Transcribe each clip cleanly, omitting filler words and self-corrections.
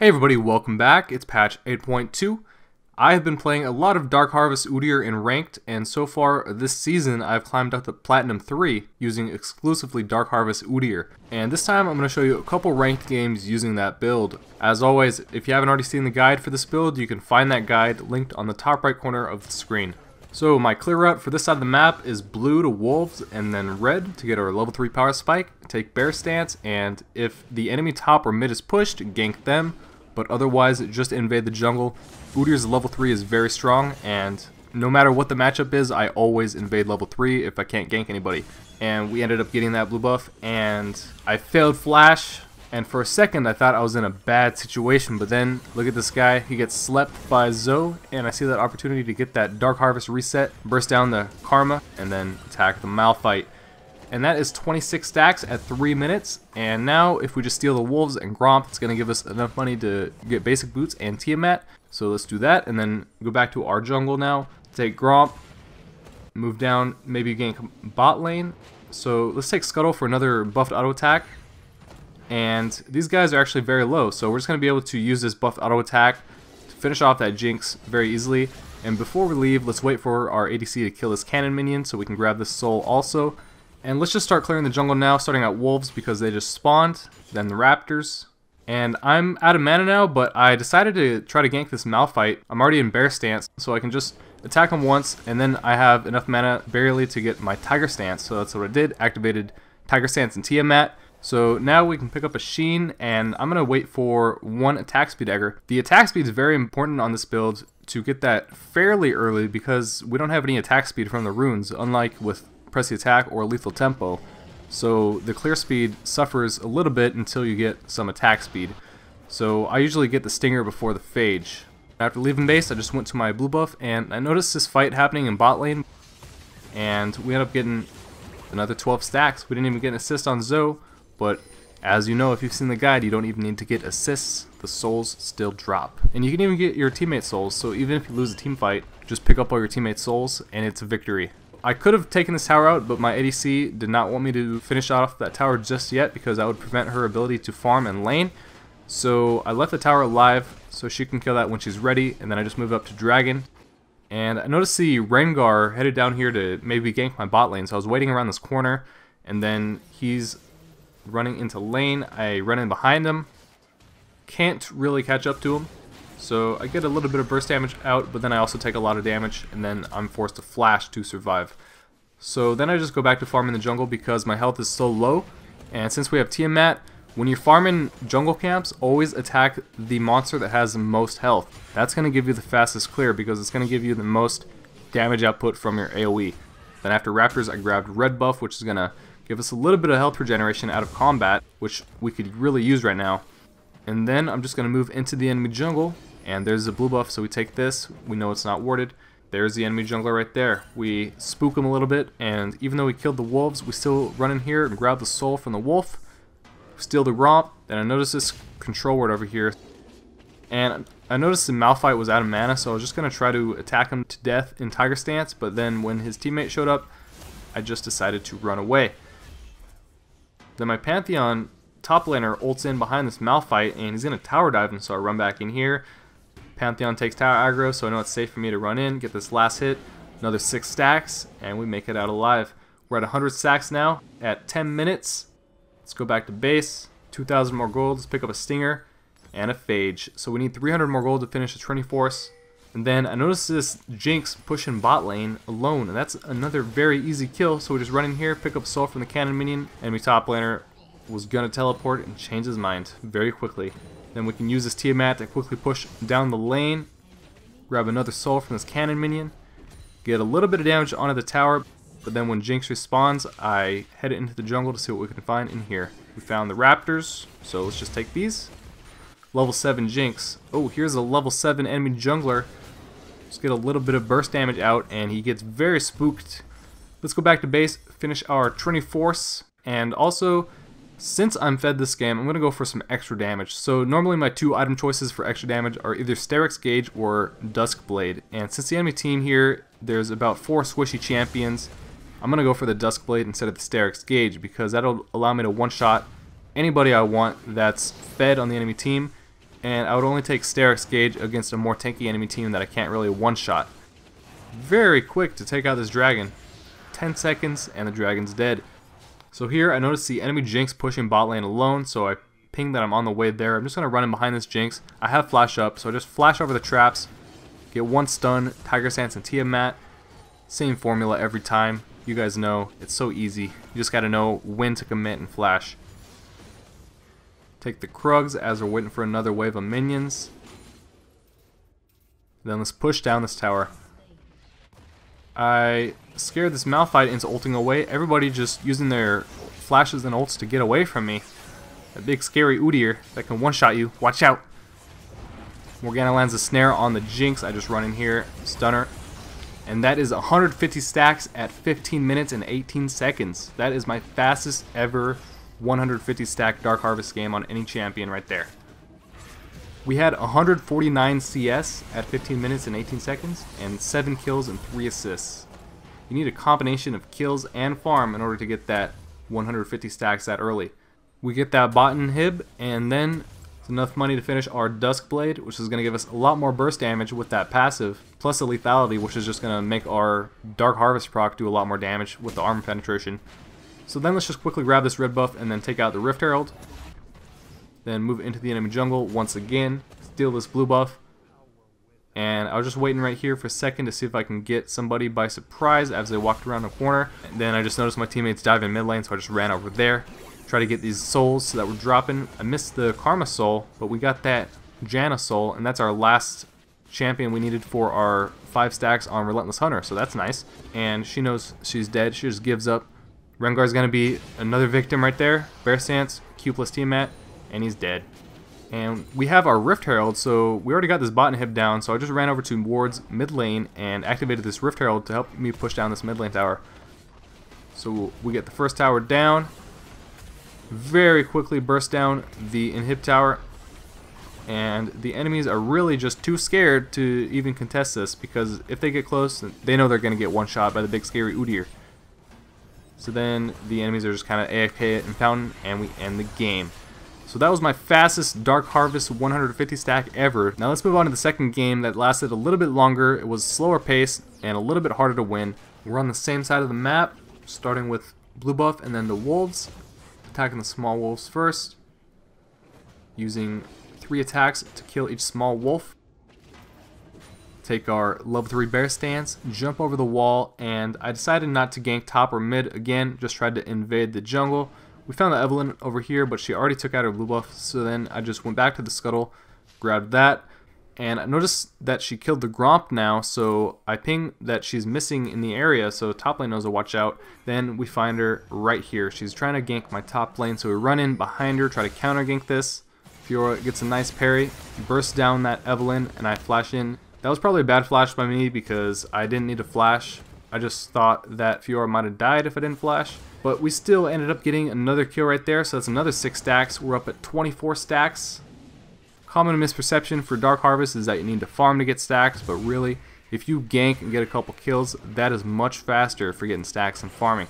Hey everybody, welcome back. It's patch 8.2. I have been playing a lot of Dark Harvest Udyr in Ranked, and so far this season I've climbed up to Platinum 3 using exclusively Dark Harvest Udyr. And this time I'm going to show you a couple ranked games using that build. As always, if you haven't already seen the guide for this build, you can find that guide linked on the top right corner of the screen. So my clear route for this side of the map is blue to wolves and then red to get our level 3 power spike, take bear stance, and if the enemy top or mid is pushed, gank them, but otherwise just invade the jungle. Udyr's level 3 is very strong, and no matter what the matchup is, I always invade level 3 if I can't gank anybody. And we ended up getting that blue buff, and I failed flash, and for a second I thought I was in a bad situation, but then look at this guy, he gets slept by Zoe, and I see that opportunity to get that Dark Harvest reset, burst down the Karma, and then attack the Malphite. And that is 26 stacks at 3 minutes, and now if we just steal the wolves and Gromp, it's going to give us enough money to get basic boots and Tiamat. So let's do that, and then go back to our jungle now, take Gromp, move down, maybe gank bot lane. So let's take Scuttle for another buffed auto attack. And these guys are actually very low, so we're just going to be able to use this buffed auto attack to finish off that Jinx very easily. And before we leave, let's wait for our ADC to kill this cannon minion so we can grab this soul also. And let's just start clearing the jungle now, starting at wolves because they just spawned, then the raptors. And I'm out of mana now, but I decided to try to gank this Malphite. I'm already in bear stance, so I can just attack him once, and then I have enough mana barely to get my tiger stance. So that's what I did, activated tiger stance and Tiamat. So now we can pick up a Xin, and I'm going to wait for one attack speed dagger. The attack speed is very important on this build to get that fairly early because we don't have any attack speed from the runes, unlike with press the attack or lethal tempo. So the clear speed suffers a little bit until you get some attack speed. So I usually get the stinger before the phage. After leaving base, I just went to my blue buff, and I noticed this fight happening in bot lane, and we ended up getting another 12 stacks. We didn't even get an assist on Zoe, but as you know, if you've seen the guide, you don't even need to get assists. The souls still drop. And you can even get your teammate souls, so even if you lose a team fight, just pick up all your teammate souls, and it's a victory. I could have taken this tower out, but my ADC did not want me to finish off that tower just yet because that would prevent her ability to farm and lane. So I left the tower alive so she can kill that when she's ready, and then I just moved up to Dragon. And I noticed the Rengar headed down here to maybe gank my bot lane, so I was waiting around this corner, and then he's running into lane. I run in behind him, can't really catch up to him. So I get a little bit of burst damage out, but then I also take a lot of damage, and then I'm forced to flash to survive. So then I just go back to farming the jungle because my health is so low, and since we have Tiamat, when you're farming jungle camps, always attack the monster that has the most health. That's going to give you the fastest clear because it's going to give you the most damage output from your AoE. Then after raptors, I grabbed red buff, which is going to give us a little bit of health regeneration out of combat, which we could really use right now. And then I'm just going to move into the enemy jungle. And there's a blue buff, so we take this. We know it's not warded. There's the enemy jungler right there. We spook him a little bit, and even though we killed the wolves, we still run in here and grab the soul from the wolf, steal the romp. Then I noticed this control ward over here, and I noticed the Malphite was out of mana, so I was just going to try to attack him to death in tiger stance, but then when his teammate showed up, I just decided to run away. Then my Pantheon top laner ults in behind this Malphite, and he's going to tower dive him, so I run back in here. Pantheon takes tower aggro, so I know it's safe for me to run in, get this last hit, another 6 stacks, and we make it out alive. We're at 100 stacks now at 10 minutes. Let's go back to base, 2,000 more gold, let's pick up a stinger and a phage. So we need 300 more gold to finish the Trinity Force. And then I noticed this Jinx pushing bot lane alone, and that's another very easy kill, so we just run in here, pick up soul from the cannon minion, enemy top laner was gonna teleport and change his mind very quickly. Then we can use this Tiamat to quickly push down the lane, grab another soul from this cannon minion, get a little bit of damage onto the tower, but then when Jinx respawns, I head into the jungle to see what we can find in here. We found the raptors, so let's just take these. Level 7 Jinx. Oh, here's a level 7 enemy jungler. Let's get a little bit of burst damage out, and he gets very spooked. Let's go back to base, finish our Trinity Force, and also, since I'm fed this game, I'm going to go for some extra damage. So normally my 2 item choices for extra damage are either Sterix Gauge or Duskblade. And since the enemy team here, there's about 4 squishy champions, I'm going to go for the Duskblade instead of the Sterix Gauge because that'll allow me to one-shot anybody I want that's fed on the enemy team. and I would only take Sterak's Gauge against a more tanky enemy team that I can't really one-shot. Very quick to take out this dragon. 10 seconds and the dragon's dead. So here I noticed the enemy Jinx pushing bot lane alone, so I ping that I'm on the way there. I'm just going to run in behind this Jinx. I have flash up, so I just flash over the traps, get one stun, Tiger Stance and Tiamat. Same formula every time. You guys know, it's so easy. You just got to know when to commit and flash. Take the Krugs as we're waiting for another wave of minions. Then let's push down this tower. I scared this Malphite into ulting away. Everybody just using their flashes and ults to get away from me. A big scary Udyr that can one-shot you. Watch out! Morgana lands a snare on the Jinx. I just run in here, stunner. And that is 150 stacks at 15 minutes and 18 seconds. That is my fastest ever 150 stack Dark Harvest game on any champion right there. We had 149 CS at 15 minutes and 18 seconds and 7 kills and 3 assists. You need a combination of kills and farm in order to get that 150 stacks that early. We get that bot inhib, and then it's enough money to finish our Duskblade, which is going to give us a lot more burst damage with that passive, plus the lethality, which is just going to make our Dark Harvest proc do a lot more damage with the armor penetration. So then let's just quickly grab this red buff and then take out the Rift Herald. Then move into the enemy jungle once again, steal this blue buff. And I was just waiting right here for a second to see if I can get somebody by surprise as they walked around the corner. And then I just noticed my teammates dive in mid lane, so I just ran over there. Try to get these souls that were dropping. I missed the Karma soul, but we got that Janna soul, and that's our last champion we needed for our 5 stacks on Relentless Hunter, so that's nice. And she knows she's dead. She just gives up. Rengar's going to be another victim right there. Bear Stance, Q plus Tiamat, and he's dead. And we have our Rift Herald, so we already got this bot inhib down, so I just ran over to Ward's mid lane and activated this Rift Herald to help me push down this mid lane tower. So we get the first tower down. Very quickly burst down the inhib tower, and the enemies are really just too scared to even contest this, because if they get close, they know they're going to get one shot by the big scary Udyr. So then the enemies are just kind of AFK in Fountain, and we end the game. So that was my fastest Dark Harvest 150 stack ever. Now let's move on to the second game that lasted a little bit longer. It was slower pace and a little bit harder to win. We're on the same side of the map, starting with blue buff and then the wolves. Attacking the small wolves first, using 3 attacks to kill each small wolf. Take our level 3 bear stance, jump over the wall, and I decided not to gank top or mid again, just tried to invade the jungle. We found the Evelynn over here, but she already took out her blue buff, so then I just went back to the scuttle, grabbed that, and I noticed that she killed the Gromp now, so I ping that she's missing in the area, so top lane knows to watch out. Then we find her right here. She's trying to gank my top lane, so we run in behind her, try to counter gank this. Fiora gets a nice parry, bursts down that Evelynn, and I flash in. That was probably a bad flash by me because I didn't need to flash. I just thought that Fiora might have died if I didn't flash. But we still ended up getting another kill right there, so that's another 6 stacks. We're up at 24 stacks. Common misperception for Dark Harvest is that you need to farm to get stacks, but really, if you gank and get a couple kills, that is much faster for getting stacks than farming.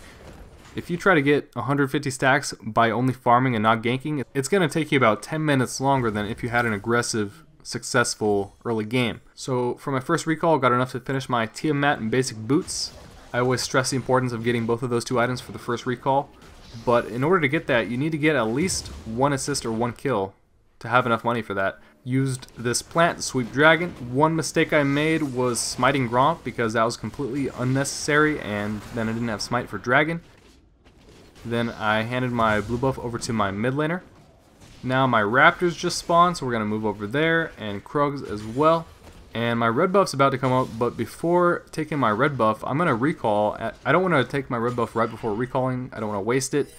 If you try to get 150 stacks by only farming and not ganking, it's going to take you about 10 minutes longer than if you had an aggressive, successful early game. So for my first recall, I got enough to finish my Tiamat and basic boots. I always stress the importance of getting both of those 2 items for the first recall, but in order to get that, you need to get at least 1 assist or 1 kill to have enough money for that. Used this plant to sweep dragon. One mistake I made was smiting Gromp because that was completely unnecessary, and then I didn't have smite for dragon. Then I handed my blue buff over to my mid laner. Now my raptors just spawned, so we're going to move over there, and Krugs as well. And my red buff's about to come up, but before taking my red buff, I'm going to recall. I don't want to take my red buff right before recalling. I don't want to waste it.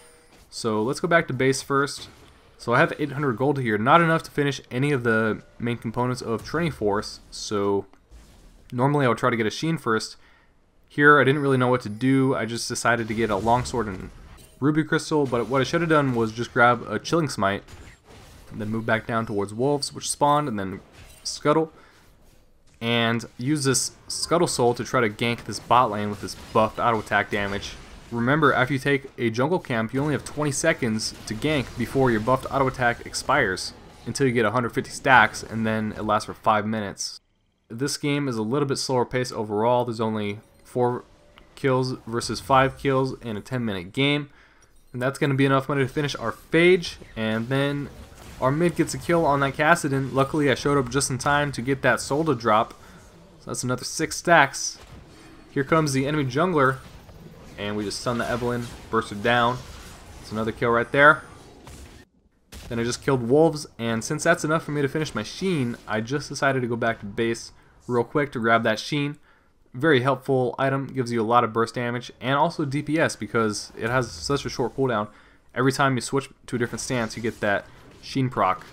So let's go back to base first. So I have 800 gold here, not enough to finish any of the main components of Training Force, so normally I would try to get a Xin first. Here I didn't really know what to do. I just decided to get a longsword and ruby crystal, but what I should have done was just grab a chilling smite and then move back down towards wolves, which spawned, and then scuttle, and use this scuttle soul to try to gank this bot lane with this buffed auto attack damage. Remember, after you take a jungle camp, you only have 20 seconds to gank before your buffed auto attack expires. until you get 150 stacks, and then it lasts for 5 minutes. This game is a little bit slower pace overall. There's only 4 kills versus 5 kills in a 10-minute game, and that's going to be enough money to finish our phage, and then our mid gets a kill on that Kassadin. Luckily I showed up just in time to get that soul to drop, so that's another 6 stacks. Here comes the enemy jungler, and we just stun the Evelynn, burst her down. It's another kill right there. Then I just killed wolves, and since that's enough for me to finish my Xin, I just decided to go back to base real quick to grab that Xin. Very helpful item, gives you a lot of burst damage, and also DPS because it has such a short cooldown. Every time you switch to a different stance, you get that Xin proc.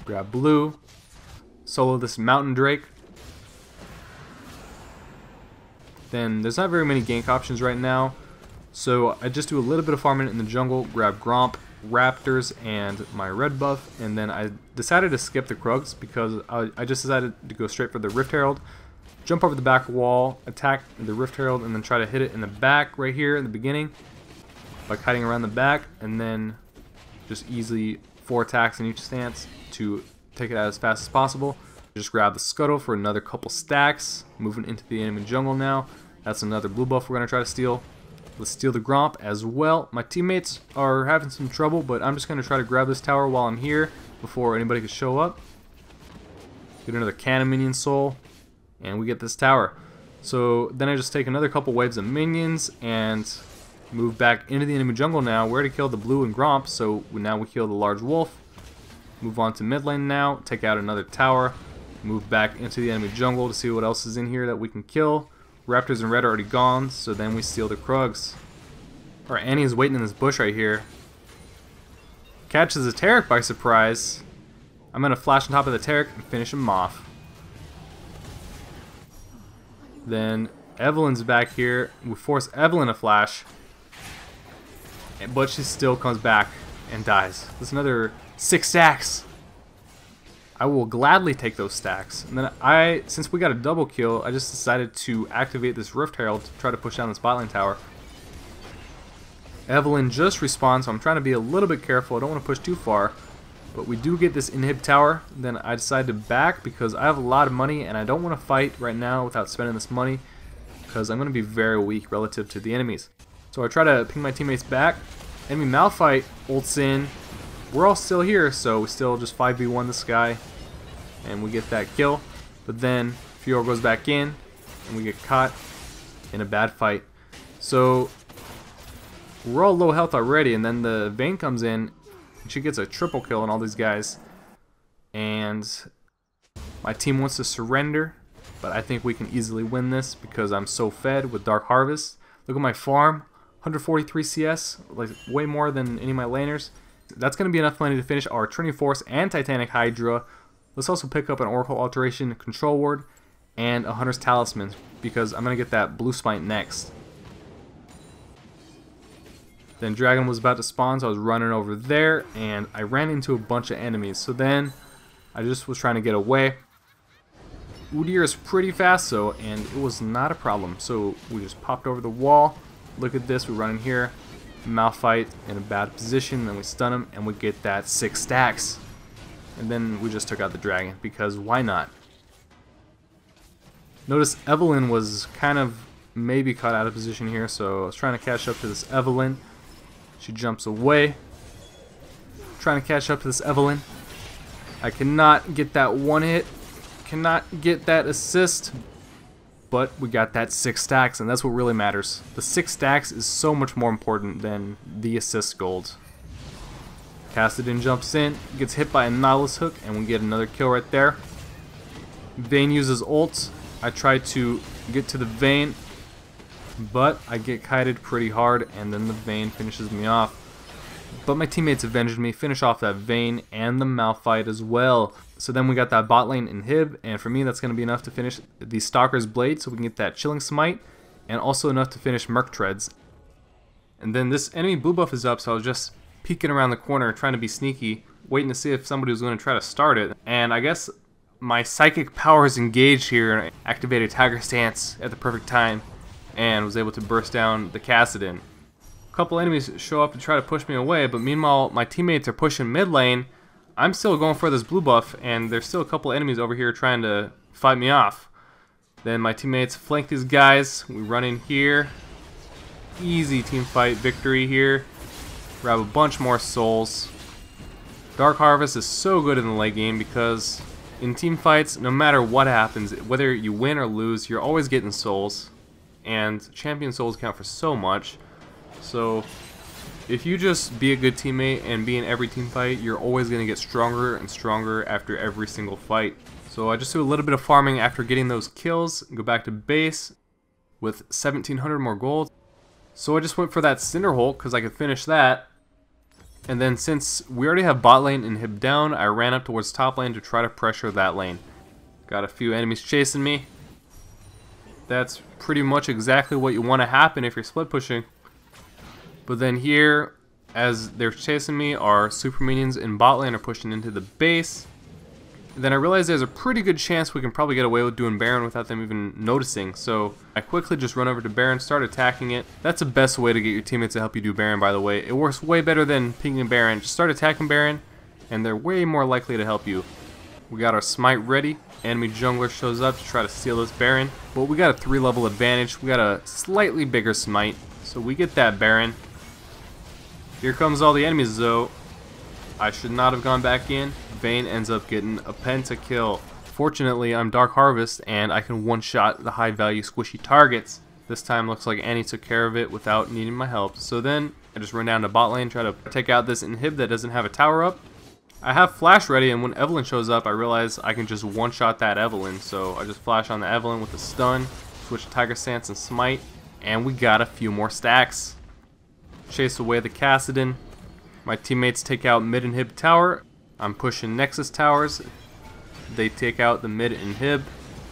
Grab blue, solo this mountain drake. Then there's not very many gank options right now, so I just do a little bit of farming in the jungle, grab Gromp, Raptors, and my red buff, and then I decided to skip the Krugs because I just decided to go straight for the Rift Herald, jump over the back wall, attack the Rift Herald, and then try to hit it in the back right here in the beginning by kiting around the back, and then just easily 4 attacks in each stance to take it out as fast as possible. Just grab the Scuttle for another couple stacks, moving into the enemy jungle now. That's another blue buff we're going to try to steal. Let's steal the Gromp as well. My teammates are having some trouble, but I'm just going to try to grab this tower while I'm here before anybody can show up. Get another cannon minion soul, and we get this tower. So then I just take another couple waves of minions and move back into the enemy jungle now. We already killed the blue and Gromp, so now we kill the large wolf. Move on to mid lane now, take out another tower, move back into the enemy jungle to see what else is in here that we can kill. Raptors and red are already gone, so then we steal the Krugs. Alright, Annie is waiting in this bush right here. Catches a Taric by surprise. I'm going to flash on top of the Taric and finish him off. Then Evelyn's back here. We force Evelynn to flash, but she still comes back and dies. There's another 6 stacks. I will gladly take those stacks. And then since we got a double kill, I just decided to activate this Rift Herald to try to push down this bot lane tower. Evelynn just respawned, so I'm trying to be a little bit careful. I don't want to push too far, but we do get this inhib tower. Then I decided to back because I have a lot of money and I don't want to fight right now without spending this money because I'm going to be very weak relative to the enemies. So I try to ping my teammates back. Enemy Malphite ults in. We're all still here, so we still just 5v1 this guy, and we get that kill. But then Fiora goes back in, and we get caught in a bad fight. So we're all low health already, and then the Vayne comes in, and she gets a triple kill on all these guys. And my team wants to surrender, but I think we can easily win this because I'm so fed with Dark Harvest. Look at my farm, 143 CS, like way more than any of my laners. That's going to be enough money to finish our Trinity Force and Titanic Hydra. Let's also pick up an Oracle Alteration Control Ward and a Hunter's Talisman because I'm going to get that blue smite next. Then Dragon was about to spawn, so I was running over there and I ran into a bunch of enemies. So then I just was trying to get away. Udyr is pretty fast though, and it was not a problem. So we just popped over the wall. Look at this, we run in here. Malphite in a bad position, then we stun him and we get that 6 stacks, and then we just took out the dragon because why not. Notice Evelynn was kind of maybe caught out of position here, so I was trying to catch up to this Evelynn. She jumps away, trying to catch up to this Evelynn. I cannot get that one hit, cannot get that assist, but we got that 6 stacks, and that's what really matters. The 6 stacks is so much more important than the assist gold. Kassadin jumps in, gets hit by a Nautilus hook, and we get another kill right there. Vayne uses ult. I try to get to the Vayne, but I get kited pretty hard, and then the Vayne finishes me off. But my teammates avenged me, finish off that Vayne and the Malphite as well. So then we got that bot lane inhib, and for me that's going to be enough to finish the Stalker's Blade so we can get that Chilling Smite, and also enough to finish Merc Treads. And then this enemy blue buff is up, so I was just peeking around the corner trying to be sneaky, waiting to see if somebody was going to try to start it. And I guess my psychic powers engaged here and I activated Tiger Stance at the perfect time and was able to burst down the Kassadin. A couple enemies show up to try to push me away, but meanwhile my teammates are pushing mid lane. I'm still going for this blue buff, and there's still a couple enemies over here trying to fight me off. Then my teammates flank these guys. We run in here. Easy team fight victory here. Grab a bunch more souls. Dark Harvest is so good in the late game because in team fights, no matter what happens, whether you win or lose, you're always getting souls. And champion souls count for so much. So if you just be a good teammate and be in every team fight, you're always going to get stronger and stronger after every single fight. So I just do a little bit of farming after getting those kills, go back to base with 1700 more gold. So I just went for that Cinderhulk because I could finish that. And then since we already have bot lane and inhib down, I ran up towards top lane to try to pressure that lane. Got a few enemies chasing me. That's pretty much exactly what you want to happen if you're split pushing. But then here, as they're chasing me, our super minions in bot lane are pushing into the base. And then I realized there's a pretty good chance we can probably get away with doing Baron without them even noticing. So I quickly just run over to Baron, start attacking it. That's the best way to get your teammates to help you do Baron, by the way. It works way better than pinging Baron. Just start attacking Baron, and they're way more likely to help you. We got our smite ready. Enemy jungler shows up to try to steal this Baron. But we got a 3-level advantage. We got a slightly bigger smite, so we get that Baron. Here comes all the enemies though. I should not have gone back in. Vayne ends up getting a pentakill. Fortunately, I'm Dark Harvest and I can one-shot the high-value squishy targets. This time looks like Annie took care of it without needing my help. So then I just run down to bot lane, try to take out this inhib that doesn't have a tower up. I have flash ready, and when Evelyn shows up, I realize I can just one-shot that Evelyn. So I just flash on the Evelyn with a stun, switch to Tiger Stance and smite, and we got a few more stacks. Chase away the Kassadin. My teammates take out mid inhib tower. I'm pushing Nexus towers. They take out the mid inhib.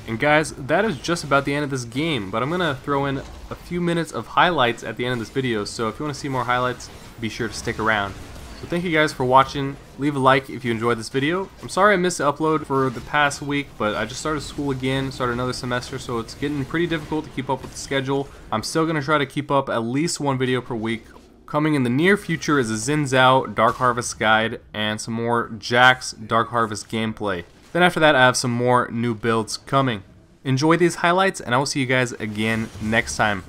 And guys, that is just about the end of this game, but I'm going to throw in a few minutes of highlights at the end of this video, so if you want to see more highlights, be sure to stick around. So thank you guys for watching. Leave a like if you enjoyed this video. I'm sorry I missed the upload for the past week, but I just started school again, started another semester, so it's getting pretty difficult to keep up with the schedule. I'm still going to try to keep up at least one video per week. Coming in the near future is a Xin Zhao Dark Harvest guide and some more Jax Dark Harvest gameplay. Then after that I have some more new builds coming. Enjoy these highlights and I will see you guys again next time.